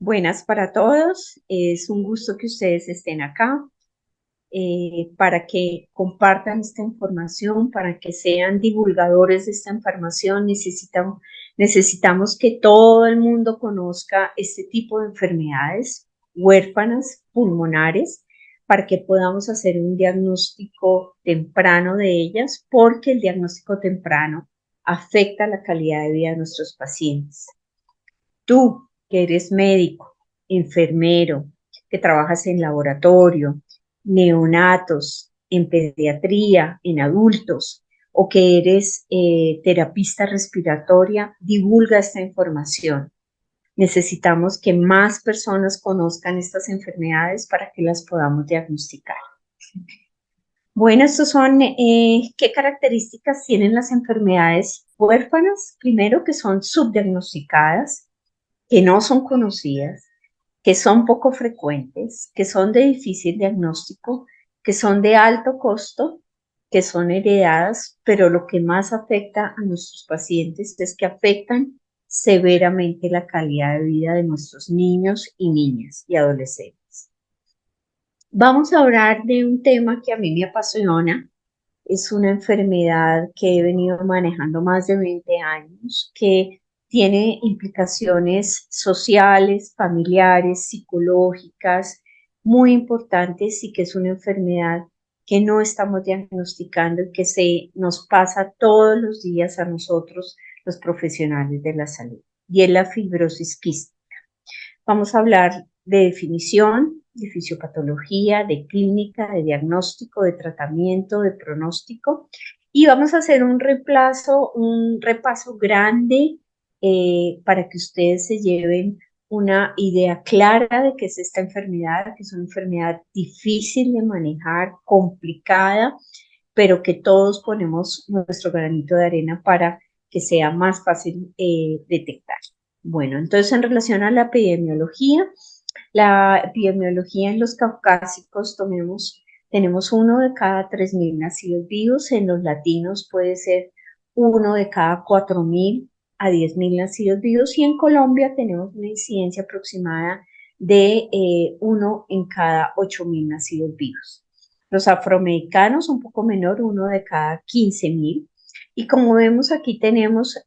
Buenas para todos. Es un gusto que ustedes estén acá para que compartan esta información, para que sean divulgadores de esta información. Necesitamos que todo el mundo conozca este tipo de enfermedades huérfanas pulmonares para que podamos hacer un diagnóstico temprano de ellas, porque el diagnóstico temprano afecta la calidad de vida de nuestros pacientes. Tú, que eres médico, enfermero, que trabajas en laboratorio, neonatos, en pediatría, en adultos, o que eres terapista respiratoria, divulga esta información. Necesitamos que más personas conozcan estas enfermedades para que las podamos diagnosticar. Bueno, estos son qué características tienen las enfermedades huérfanas. Primero, que son subdiagnosticadas, que no son conocidas, que son poco frecuentes, que son de difícil diagnóstico, que son de alto costo, que son heredadas, pero lo que más afecta a nuestros pacientes es que afectan severamente la calidad de vida de nuestros niños y niñas y adolescentes. Vamos a hablar de un tema que a mí me apasiona. Es una enfermedad que he venido manejando más de 20 años, que tiene implicaciones sociales, familiares, psicológicas muy importantes, y que es una enfermedad que no estamos diagnosticando y que se nos pasa todos los días a nosotros, los profesionales de la salud, y es la fibrosis quística. Vamos a hablar de definición, de fisiopatología, de clínica, de diagnóstico, de tratamiento, de pronóstico, y vamos a hacer un repaso grande para que ustedes se lleven una idea clara de qué es esta enfermedad, que es una enfermedad difícil de manejar, complicada, pero que todos ponemos nuestro granito de arena para que sea más fácil detectar. Bueno, entonces en relación a la epidemiología en los caucásicos tenemos uno de cada 3.000 nacidos vivos. En los latinos puede ser uno de cada 4.000 a 10.000 nacidos vivos, y en Colombia tenemos una incidencia aproximada de uno en cada 8.000 nacidos vivos. Los afroamericanos un poco menor, uno de cada 15.000. Y como vemos aquí tenemos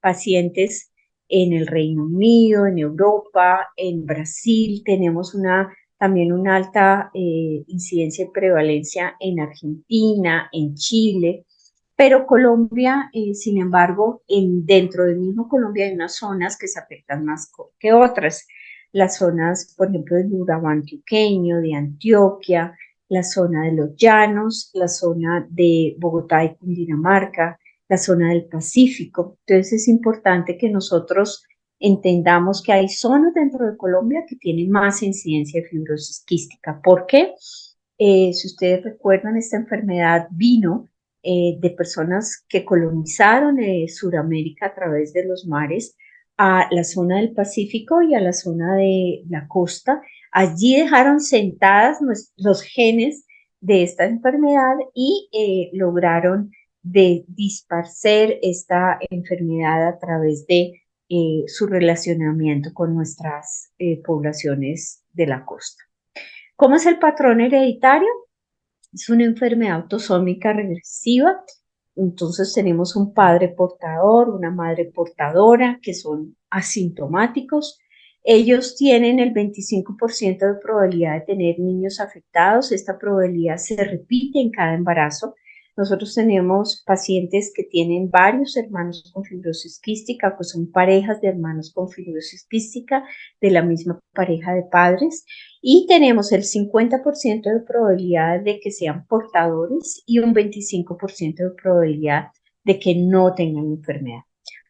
pacientes en el Reino Unido, en Europa, en Brasil. Tenemos también una alta incidencia y prevalencia en Argentina, en Chile. Pero Colombia, sin embargo, dentro del mismo Colombia hay unas zonas que se afectan más que otras. Las zonas, por ejemplo, del Urabá antioqueño, de Antioquia, la zona de los llanos, la zona de Bogotá y Cundinamarca, la zona del Pacífico. Entonces es importante que nosotros entendamos que hay zonas dentro de Colombia que tienen más incidencia de fibrosis quística. ¿Por qué? Si ustedes recuerdan, esta enfermedad vino de personas que colonizaron Sudamérica a través de los mares a la zona del Pacífico y a la zona de la costa. Allí dejaron sentadas los genes de esta enfermedad y lograron disparcer esta enfermedad a través de su relacionamiento con nuestras poblaciones de la costa. ¿Cómo es el patrón hereditario? Es una enfermedad autosómica regresiva. Entonces tenemos un padre portador, una madre portadora, que son asintomáticos. Ellos tienen el 25% de probabilidad de tener niños afectados. Esta probabilidad se repite en cada embarazo. Nosotros tenemos pacientes que tienen varios hermanos con fibrosis quística, pues son parejas de hermanos con fibrosis quística de la misma pareja de padres. Y tenemos el 50% de probabilidad de que sean portadores y un 25% de probabilidad de que no tengan enfermedad.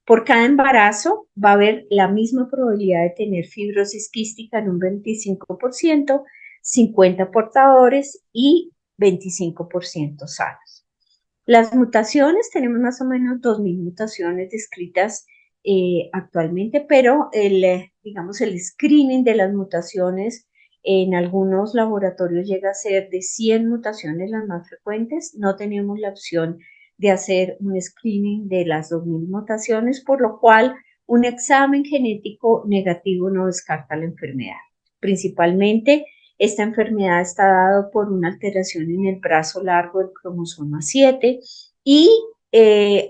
Por cada embarazo va a haber la misma probabilidad de tener fibrosis quística en un 25%, 50 portadores y 25% sanos. Las mutaciones, tenemos más o menos 2.000 mutaciones descritas actualmente, pero digamos, el screening de las mutaciones en algunos laboratorios llega a ser de 100 mutaciones las más frecuentes. No tenemos la opción de hacer un screening de las 2.000 mutaciones, por lo cual un examen genético negativo no descarta la enfermedad. Principalmente, esta enfermedad está dada por una alteración en el brazo largo del cromosoma 7 y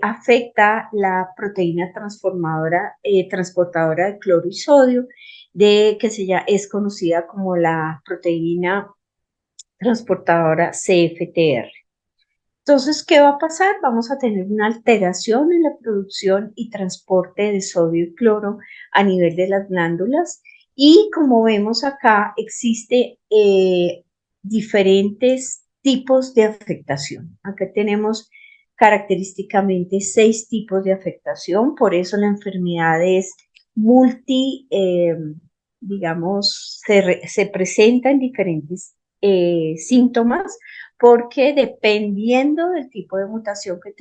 afecta la proteína transportadora de cloro y sodio, es conocida como la proteína transportadora CFTR. Entonces, ¿qué va a pasar? Vamos a tener una alteración en la producción y transporte de sodio y cloro a nivel de las glándulas. Y como vemos acá, existe diferentes tipos de afectación. Acá tenemos característicamente 6 tipos de afectación, por eso la enfermedad es digamos, se presenta en diferentes síntomas, porque dependiendo del tipo de mutación que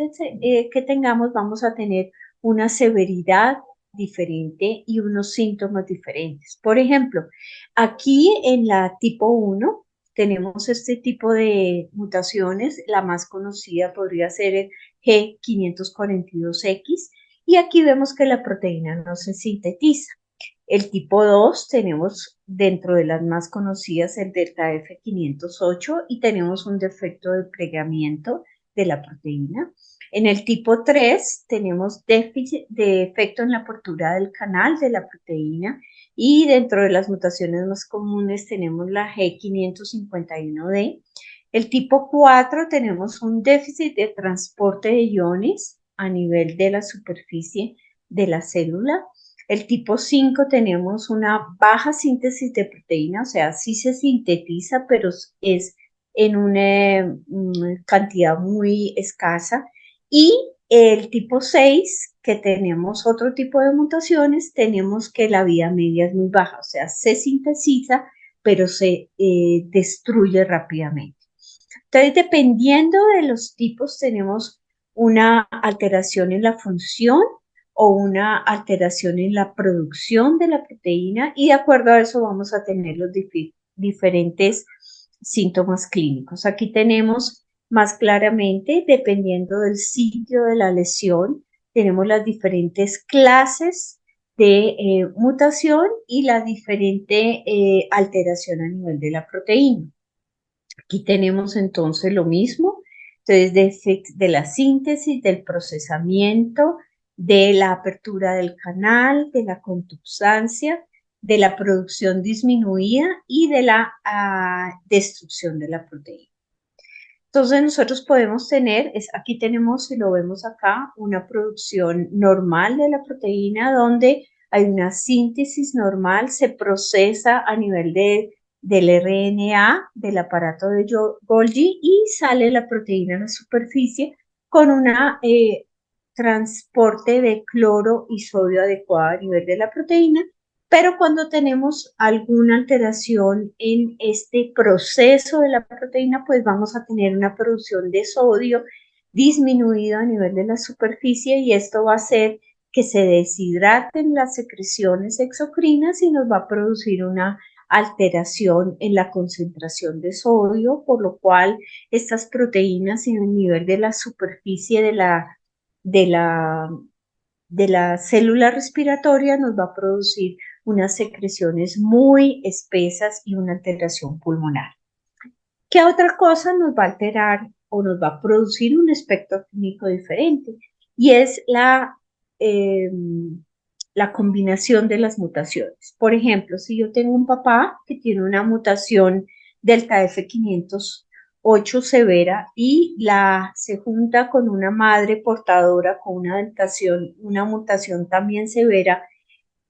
tengamos, vamos a tener una severidad diferente y unos síntomas diferentes. Por ejemplo, aquí en la tipo 1 tenemos este tipo de mutaciones. La más conocida podría ser el G542X, y aquí vemos que la proteína no se sintetiza. El tipo 2 tenemos dentro de las más conocidas el delta F508 y tenemos un defecto de plegamiento de la proteína. En el tipo 3 tenemos déficit de efecto en la apertura del canal de la proteína, y dentro de las mutaciones más comunes tenemos la G551D. El tipo 4 tenemos un déficit de transporte de iones a nivel de la superficie de la célula. El tipo 5 tenemos una baja síntesis de proteína, o sea, sí se sintetiza, pero es en una cantidad muy escasa. Y el tipo 6, que tenemos otro tipo de mutaciones, tenemos que la vida media es muy baja, o sea, se sintetiza, pero se destruye rápidamente. Entonces, dependiendo de los tipos, tenemos una alteración en la función o una alteración en la producción de la proteína, y de acuerdo a eso vamos a tener los diferentes síntomas clínicos. Aquí tenemos más claramente, dependiendo del sitio de la lesión, tenemos las diferentes clases de mutación y la diferente alteración a nivel de la proteína. Aquí tenemos entonces lo mismo, entonces de la síntesis, del procesamiento, de la apertura del canal, de la conductancia, de la producción disminuida y de la destrucción de la proteína. Entonces nosotros podemos tener, aquí tenemos, si lo vemos acá, una producción normal de la proteína donde hay una síntesis normal, se procesa a nivel del RNA, del aparato de Golgi, y sale la proteína a la superficie con un transporte de cloro y sodio adecuado a nivel de la proteína. Pero cuando tenemos alguna alteración en este proceso de la proteína, pues vamos a tener una producción de sodio disminuida a nivel de la superficie, y esto va a hacer que se deshidraten las secreciones exocrinas y nos va a producir una alteración en la concentración de sodio, por lo cual estas proteínas en el nivel de la superficie de la, de la célula respiratoria nos va a producir unas secreciones muy espesas y una alteración pulmonar. ¿Qué otra cosa nos va a alterar o nos va a producir un espectro clínico diferente? Y es la combinación de las mutaciones. Por ejemplo, si yo tengo un papá que tiene una mutación delta F508 severa y se junta con una madre portadora con una mutación también severa,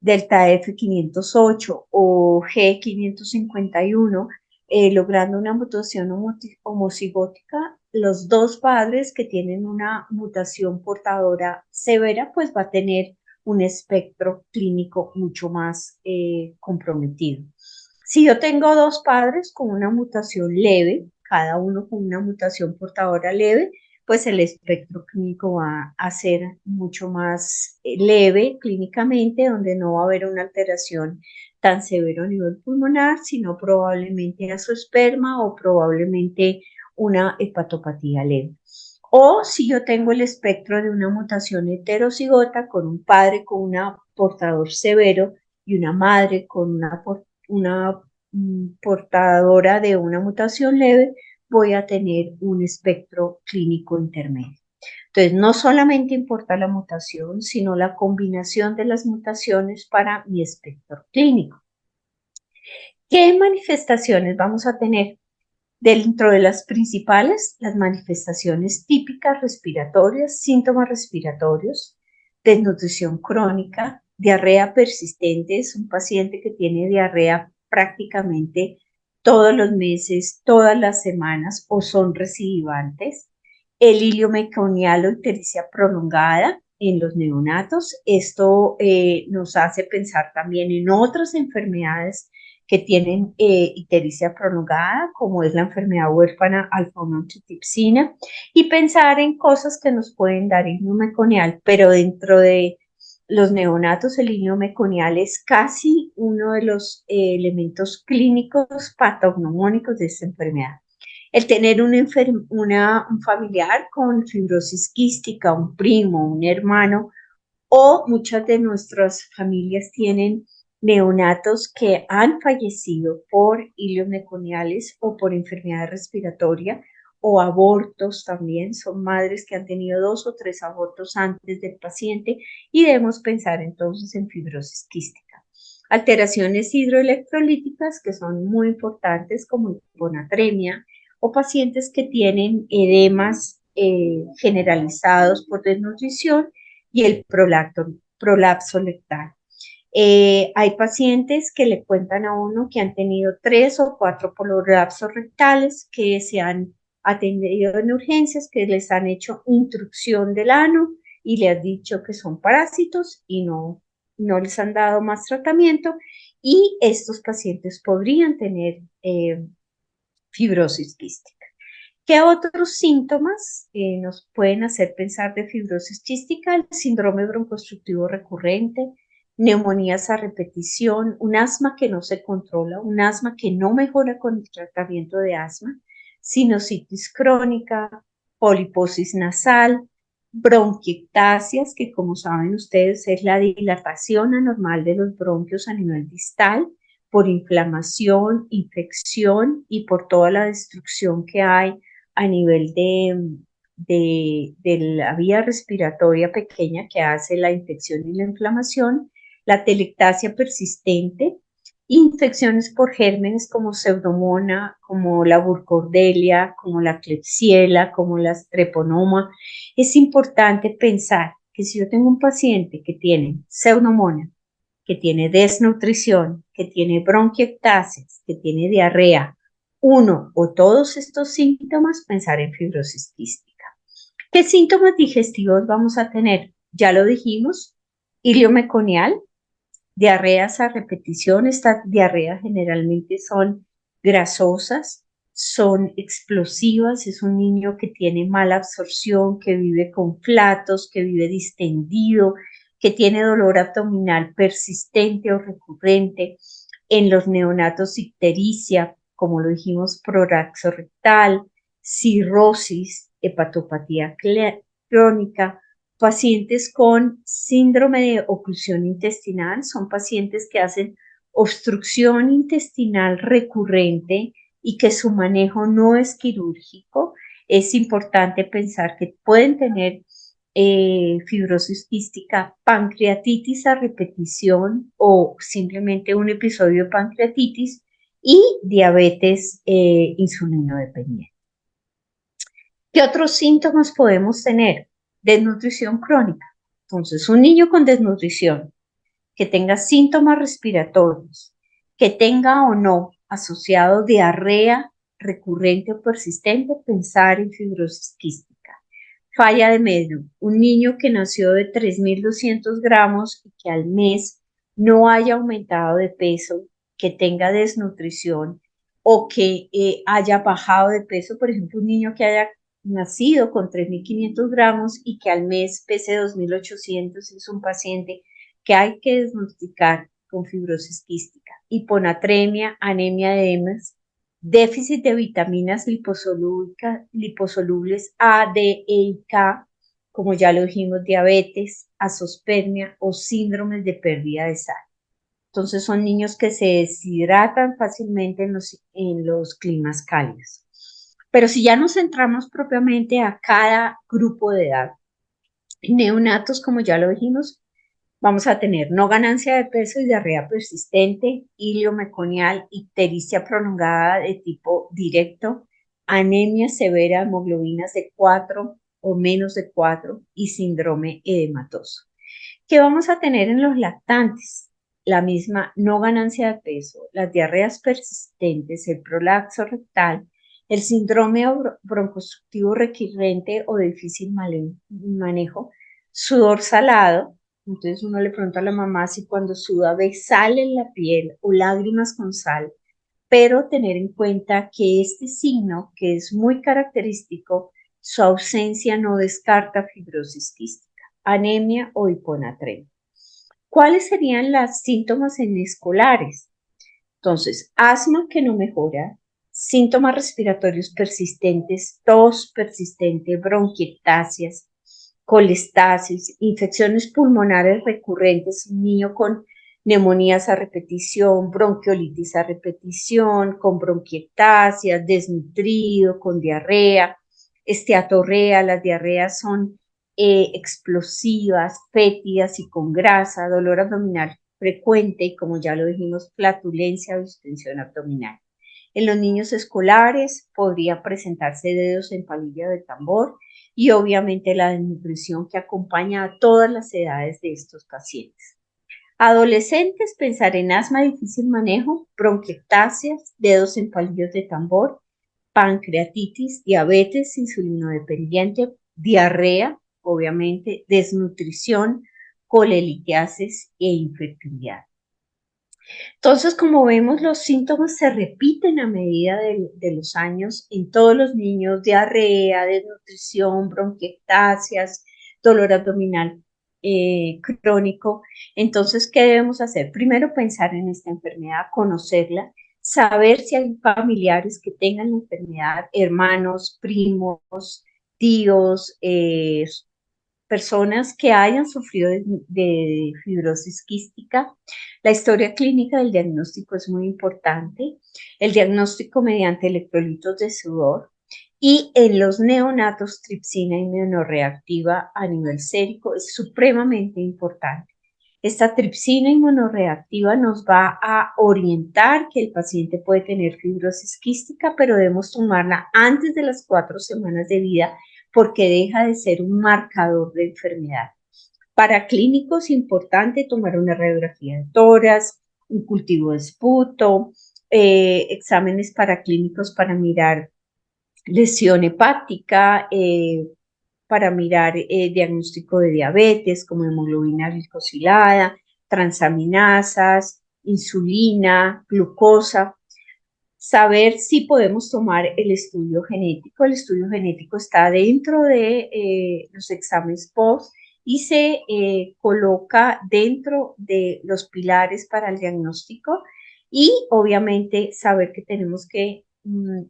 delta F508 o G551, logrando una mutación homocigótica, los dos padres que tienen una mutación portadora severa, pues va a tener un espectro clínico mucho más comprometido. Si yo tengo dos padres con una mutación leve, cada uno con una mutación portadora leve, pues el espectro clínico va a ser mucho más leve clínicamente, donde no va a haber una alteración tan severa a nivel pulmonar, sino probablemente azoosperma o probablemente una hepatopatía leve. O si yo tengo el espectro de una mutación heterocigota con un padre con un portador severo y una madre con una portadora de una mutación leve, voy a tener un espectro clínico intermedio. Entonces, no solamente importa la mutación, sino la combinación de las mutaciones para mi espectro clínico. ¿Qué manifestaciones vamos a tener? Dentro de las principales, las manifestaciones típicas respiratorias, síntomas respiratorios, desnutrición crónica, diarrea persistente, es un paciente que tiene diarrea prácticamente todos los meses, todas las semanas o son recidivantes. El hilio meconial o ictericia prolongada en los neonatos, esto nos hace pensar también en otras enfermedades que tienen ictericia prolongada, como es la enfermedad huérfana alfa-1-antitipsina, y pensar en cosas que nos pueden dar hilio meconial, pero dentro de los neonatos el hilio meconial es casi uno de los elementos clínicos patognomónicos de esta enfermedad. El tener un familiar con fibrosis quística, un primo, un hermano, o muchas de nuestras familias tienen neonatos que han fallecido por hilios meconiales o por enfermedad respiratoria o abortos también. Son madres que han tenido 2 o 3 abortos antes del paciente y debemos pensar entonces en fibrosis quística. Alteraciones hidroelectrolíticas que son muy importantes como hiponatremia o pacientes que tienen edemas generalizados por desnutrición y el prolapso rectal. Hay pacientes que le cuentan a uno que han tenido 3 o 4 prolapsos rectales, que se han atendido en urgencias, que les han hecho intrusión del ano y le han dicho que son parásitos y no les han dado más tratamiento, y estos pacientes podrían tener fibrosis quística. ¿Qué otros síntomas nos pueden hacer pensar de fibrosis quística? El síndrome broncoobstructivo recurrente, neumonías a repetición, un asma que no se controla, un asma que no mejora con el tratamiento de asma, sinusitis crónica, poliposis nasal, bronquiectasias, que como saben ustedes es la dilatación anormal de los bronquios a nivel distal por inflamación, infección y por toda la destrucción que hay a nivel de la vía respiratoria pequeña que hace la infección y la inflamación, la telectasia persistente, infecciones por gérmenes como pseudomonas, como la burcordelia, como la klebsiella, como la treponema. Es importante pensar que si yo tengo un paciente que tiene pseudomonas, que tiene desnutrición, que tiene bronquiectasias, que tiene diarrea, uno o todos estos síntomas, pensar en fibrosis quística. ¿Qué síntomas digestivos vamos a tener? Ya lo dijimos, hilio meconial, diarreas a repetición. Estas diarreas generalmente son grasosas, son explosivas, es un niño que tiene mala absorción, que vive con flatos, que vive distendido, que tiene dolor abdominal persistente o recurrente. En los neonatos ictericia, como lo dijimos, prolapso rectal, cirrosis, hepatopatía crónica. Pacientes con síndrome de oclusión intestinal son pacientes que hacen obstrucción intestinal recurrente y que su manejo no es quirúrgico. Es importante pensar que pueden tener fibrosis quística, pancreatitis a repetición o simplemente un episodio de pancreatitis y diabetes insulinodependiente. ¿Qué otros síntomas podemos tener? Desnutrición crónica. Entonces, un niño con desnutrición que tenga síntomas respiratorios, que tenga o no asociado diarrea recurrente o persistente, pensar en fibrosis quística. Falla de medio, un niño que nació de 3.200 gramos y que al mes no haya aumentado de peso, que tenga desnutrición o que haya bajado de peso, por ejemplo, un niño que haya nacido con 3.500 gramos y que al mes pese 2.800, es un paciente que hay que diagnosticar con fibrosis quística. Hiponatremia, anemia de edemas, déficit de vitaminas liposolubles A, D, E y K, como ya lo dijimos, diabetes, azospermia o síndromes de pérdida de sal. Entonces son niños que se deshidratan fácilmente en los climas cálidos. Pero si ya nos centramos propiamente a cada grupo de edad, neonatos, como ya lo dijimos, vamos a tener no ganancia de peso y diarrea persistente, ilio meconial, ictericia prolongada de tipo directo, anemia severa, hemoglobinas de 4 o menos de 4 y síndrome edematoso. ¿Qué vamos a tener en los lactantes? La misma no ganancia de peso, las diarreas persistentes, el prolapso rectal, el síndrome broncoobstructivo recurrente o de difícil manejo, sudor salado. Entonces uno le pregunta a la mamá si cuando suda ve sal en la piel o lágrimas con sal, pero tener en cuenta que este signo, que es muy característico, su ausencia no descarta fibrosis quística, anemia o hiponatremia. ¿Cuáles serían los síntomas en escolares? Entonces, asma que no mejora, síntomas respiratorios persistentes, tos persistente, bronquiectasias, colestasis, infecciones pulmonares recurrentes, un niño con neumonías a repetición, bronquiolitis a repetición, con bronquiectasias, desnutrido, con diarrea, esteatorrea. Las diarreas son explosivas, fétidas y con grasa, dolor abdominal frecuente y, como ya lo dijimos, flatulencia o distensión abdominal. En los niños escolares podría presentarse dedos en palillo de tambor y obviamente la desnutrición que acompaña a todas las edades de estos pacientes. Adolescentes, pensar en asma de difícil manejo, bronquiectasias, dedos en palillos de tambor, pancreatitis, diabetes insulinodependiente, diarrea, obviamente, desnutrición, colelitiasis e infertilidad. Entonces, como vemos, los síntomas se repiten a medida de los años en todos los niños: diarrea, desnutrición, bronquiectasias, dolor abdominal crónico. Entonces, ¿qué debemos hacer? Primero, pensar en esta enfermedad, conocerla, saber si hay familiares que tengan la enfermedad, hermanos, primos, tíos, personas que hayan sufrido de fibrosis quística. La historia clínica del diagnóstico es muy importante. El diagnóstico mediante electrolitos de sudor. Y en los neonatos, tripsina inmunoreactiva a nivel sérico es supremamente importante. Esta tripsina inmunoreactiva nos va a orientar que el paciente puede tener fibrosis quística, pero debemos tomarla antes de las 4 semanas de vida porque deja de ser un marcador de enfermedad. Para clínicos es importante tomar una radiografía de tórax, un cultivo de esputo, exámenes paraclínicos para mirar lesión hepática, para mirar diagnóstico de diabetes como hemoglobina glicosilada, transaminasas, insulina, glucosa. Saber si podemos tomar el estudio genético. El estudio genético está dentro de los exámenes POS y se coloca dentro de los pilares para el diagnóstico, y obviamente saber que tenemos que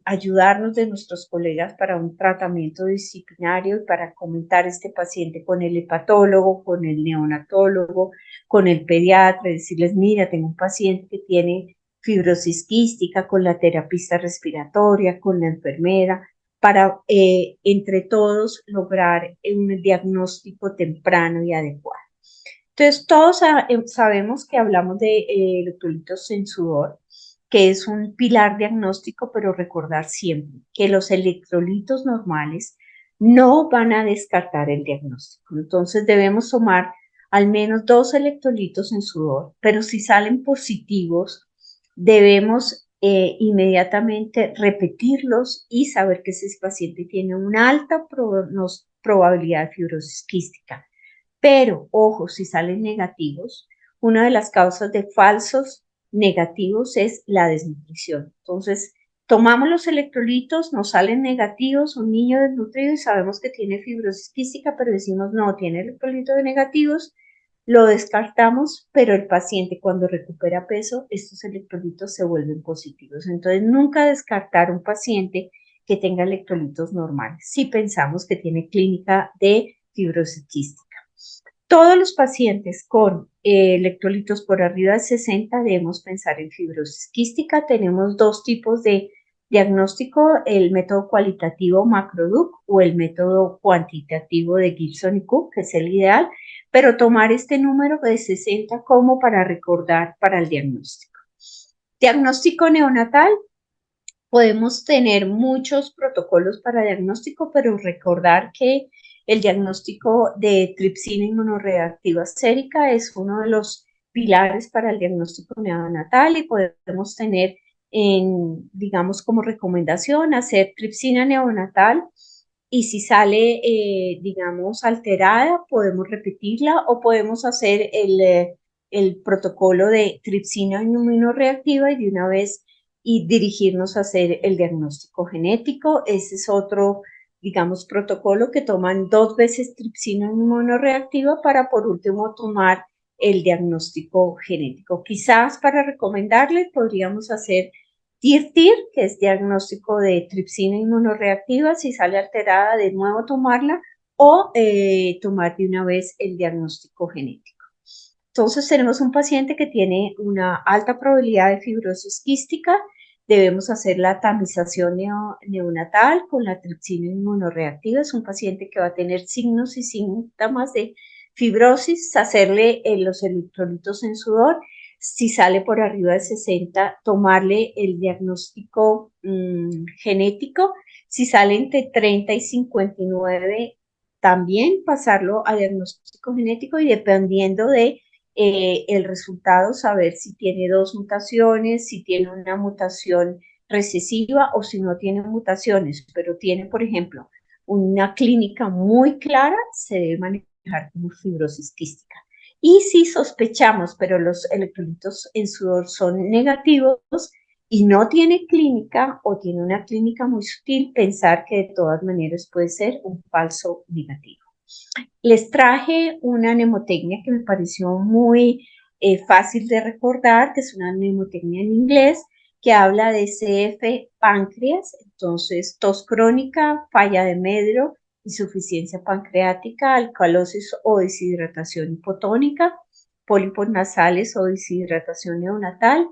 ayudarnos de nuestros colegas para un tratamiento disciplinario y para comentar este paciente con el hepatólogo, con el neonatólogo, con el pediatra, decirles: mira, tengo un paciente que tiene fibrosis quística, con la terapista respiratoria, con la enfermera, para entre todos lograr un diagnóstico temprano y adecuado. Entonces, todos sabemos que hablamos de electrolitos en sudor, que es un pilar diagnóstico, pero recordar siempre que los electrolitos normales no van a descartar el diagnóstico. Entonces, debemos tomar al menos 2 electrolitos en sudor, pero si salen positivos, debemos inmediatamente repetirlos y saber que ese paciente tiene una alta probabilidad de fibrosis quística. Pero, ojo, si salen negativos, una de las causas de falsos negativos es la desnutrición. Entonces, tomamos los electrolitos, nos salen negativos, un niño desnutrido y sabemos que tiene fibrosis quística, pero decimos: no, tiene electrolitos negativos, lo descartamos, pero el paciente cuando recupera peso, estos electrolitos se vuelven positivos. Entonces, nunca descartar un paciente que tenga electrolitos normales, si pensamos que tiene clínica de fibrosis quística. Todos los pacientes con electrolitos por arriba de 60 debemos pensar en fibrosis quística. Tenemos dos tipos de diagnóstico, el método cualitativo MacroDuc o el método cuantitativo de Gibson y Cook, que es el ideal, pero tomar este número de 60 como para recordar para el diagnóstico. Diagnóstico neonatal, podemos tener muchos protocolos para diagnóstico, pero recordar que el diagnóstico de tripsina inmunoreactiva sérica es uno de los pilares para el diagnóstico neonatal y podemos tener, digamos, como recomendación hacer tripsina neonatal y si sale, digamos, alterada, podemos repetirla o podemos hacer el protocolo de tripsina inmunoreactiva y de una vez y dirigirnos a hacer el diagnóstico genético. Ese es otro, digamos, protocolo que toman 2 veces tripsina inmunoreactiva para por último tomar el diagnóstico genético. Quizás para recomendarles podríamos hacer TIR-TIR, que es diagnóstico de tripsina inmunoreactiva, si sale alterada de nuevo tomarla o tomar de una vez el diagnóstico genético. Entonces tenemos un paciente que tiene una alta probabilidad de fibrosis quística, debemos hacer la tamización neonatal con la tripsina inmunoreactiva, es un paciente que va a tener signos y síntomas de fibrosis, hacerle los electrolitos en sudor, si sale por arriba de 60, tomarle el diagnóstico genético, si sale entre 30 y 59, también pasarlo a diagnóstico genético y dependiendo de el resultado, saber si tiene 2 mutaciones, si tiene una mutación recesiva o si no tiene mutaciones, pero tiene, por ejemplo, una clínica muy clara, se debe manejar como fibrosis quística. Y si sospechamos, pero los electrolitos en sudor son negativos y no tiene clínica o tiene una clínica muy sutil, pensar que de todas maneras puede ser un falso negativo. Les traje una mnemotecnia que me pareció muy fácil de recordar, que es una mnemotecnia en inglés, que habla de CF páncreas, entonces tos crónica, falla de medro, insuficiencia pancreática, alcalosis o deshidratación hipotónica, pólipos nasales o deshidratación neonatal,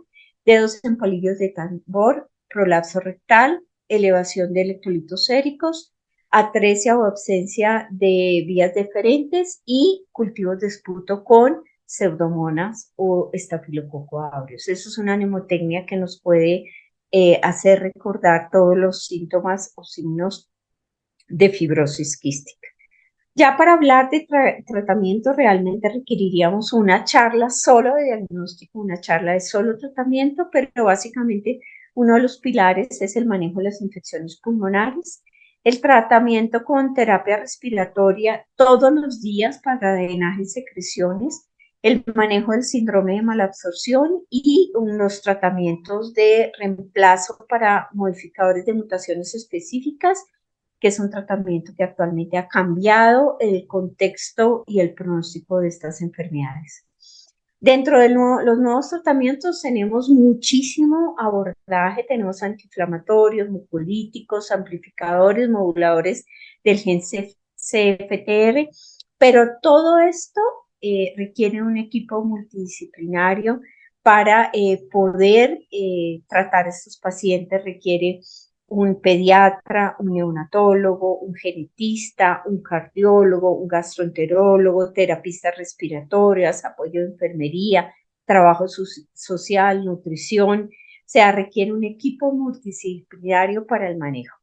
dedos en palillos de tambor, prolapso rectal, elevación de electrolitos séricos, atresia o ausencia de vías deferentes y cultivos de esputo con pseudomonas o estafilococo aureus. Eso es una mnemotecnia que nos puede hacer recordar todos los síntomas o signos de fibrosis quística. Ya para hablar de tratamiento realmente requeriríamos una charla solo de diagnóstico, una charla de solo tratamiento, pero básicamente uno de los pilares es el manejo de las infecciones pulmonares, el tratamiento con terapia respiratoria todos los días para drenaje y secreciones, el manejo del síndrome de malabsorción y unos tratamientos de reemplazo para modificadores de mutaciones específicas, que es un tratamiento que actualmente ha cambiado el contexto y el pronóstico de estas enfermedades. Dentro de los nuevos tratamientos tenemos muchísimo abordaje, tenemos antiinflamatorios, mucolíticos, amplificadores, moduladores del gen CFTR, pero todo esto requiere un equipo multidisciplinario para poder tratar a estos pacientes, requiere un pediatra, un neonatólogo, un genetista, un cardiólogo, un gastroenterólogo, terapistas respiratorias, apoyo de enfermería, trabajo social, nutrición. O sea, requiere un equipo multidisciplinario para el manejo.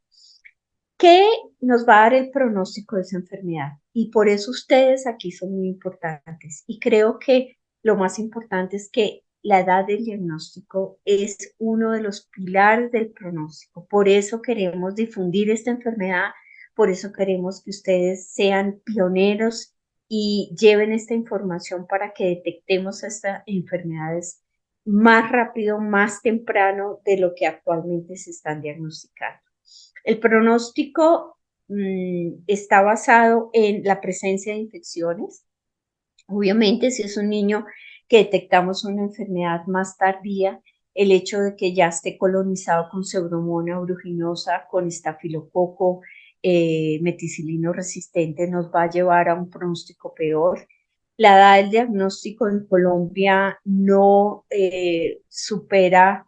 ¿Qué nos va a dar el pronóstico de esa enfermedad? Y por eso ustedes aquí son muy importantes. Y creo que lo más importante es que la edad del diagnóstico es uno de los pilares del pronóstico. Por eso queremos difundir esta enfermedad, por eso queremos que ustedes sean pioneros y lleven esta información para que detectemos estas enfermedades más rápido, más temprano de lo que actualmente se están diagnosticando. El pronóstico está basado en la presencia de infecciones, Obviamente, si es un niño que detectamos una enfermedad más tardía, el hecho de que ya esté colonizado con Pseudomonas aeruginosa, con estafilococo, meticilino resistente, nos va a llevar a un pronóstico peor. La edad del diagnóstico en Colombia no supera,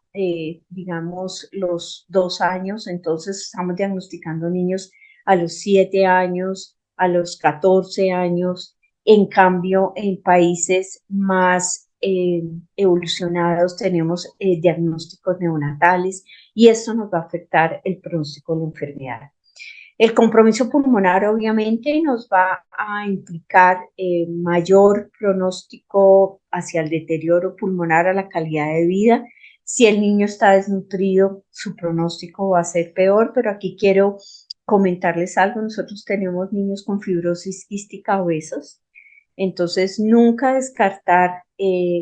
digamos, los 2 años, entonces estamos diagnosticando niños a los 7 años, a los 14 años. En cambio, en países más evolucionados tenemos diagnósticos neonatales y esto nos va a afectar el pronóstico de la enfermedad. El compromiso pulmonar obviamente nos va a implicar mayor pronóstico hacia el deterioro pulmonar, a la calidad de vida. Si el niño está desnutrido, su pronóstico va a ser peor, pero aquí quiero comentarles algo. Nosotros tenemos niños con fibrosis quística obesos, entonces nunca descartar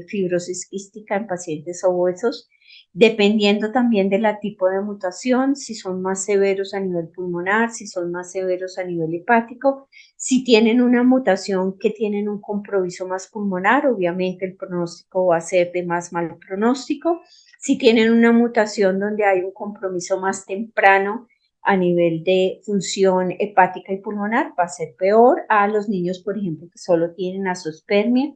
fibrosis quística en pacientes obesos, dependiendo también del tipo de mutación, si son más severos a nivel pulmonar, si son más severos a nivel hepático. Si tienen una mutación que tienen un compromiso más pulmonar, obviamente el pronóstico va a ser de más mal pronóstico. Si tienen una mutación donde hay un compromiso más temprano a nivel de función hepática y pulmonar, va a ser peor a los niños, por ejemplo, que solo tienen azoospermia.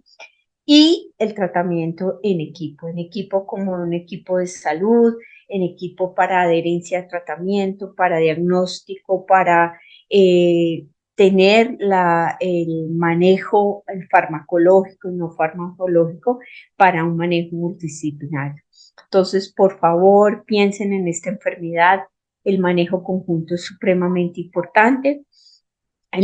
Y el tratamiento en equipo como un equipo de salud, en equipo para adherencia al tratamiento, para diagnóstico, para tener el manejo el farmacológico y no farmacológico para un manejo multidisciplinario. Entonces, por favor, piensen en esta enfermedad. El manejo conjunto es supremamente importante.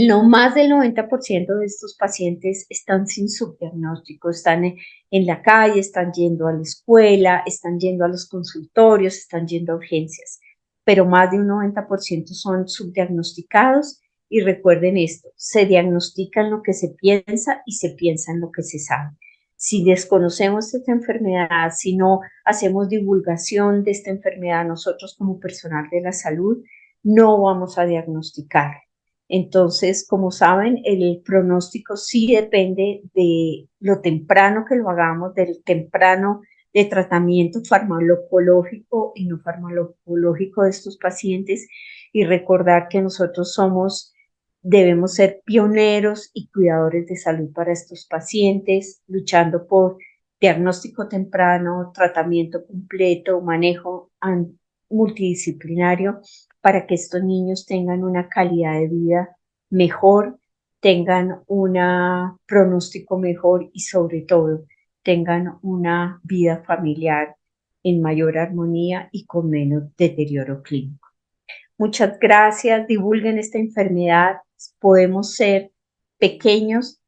No más del 90% de estos pacientes están sin subdiagnóstico, están en la calle, están yendo a la escuela, están yendo a los consultorios, están yendo a urgencias, pero más de un 90% son subdiagnosticados. Y recuerden esto, se diagnostica en lo que se piensa y se piensa en lo que se sabe. Si desconocemos esta enfermedad, si no hacemos divulgación de esta enfermedad nosotros como personal de la salud, no vamos a diagnosticar. Entonces, como saben, el pronóstico sí depende de lo temprano que lo hagamos, del temprano de tratamiento farmacológico y no farmacológico de estos pacientes, y recordar que nosotros debemos ser pioneros y cuidadores de salud para estos pacientes, luchando por diagnóstico temprano, tratamiento completo, manejo multidisciplinario para que estos niños tengan una calidad de vida mejor, tengan un pronóstico mejor y sobre todo tengan una vida familiar en mayor armonía y con menos deterioro clínico. Muchas gracias, divulguen esta enfermedad, podemos ser pequeños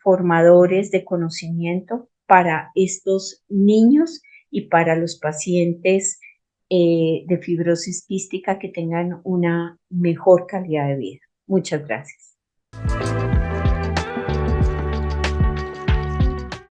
formadores de conocimiento para estos niños y para los pacientes de fibrosis quística que tengan una mejor calidad de vida. Muchas gracias.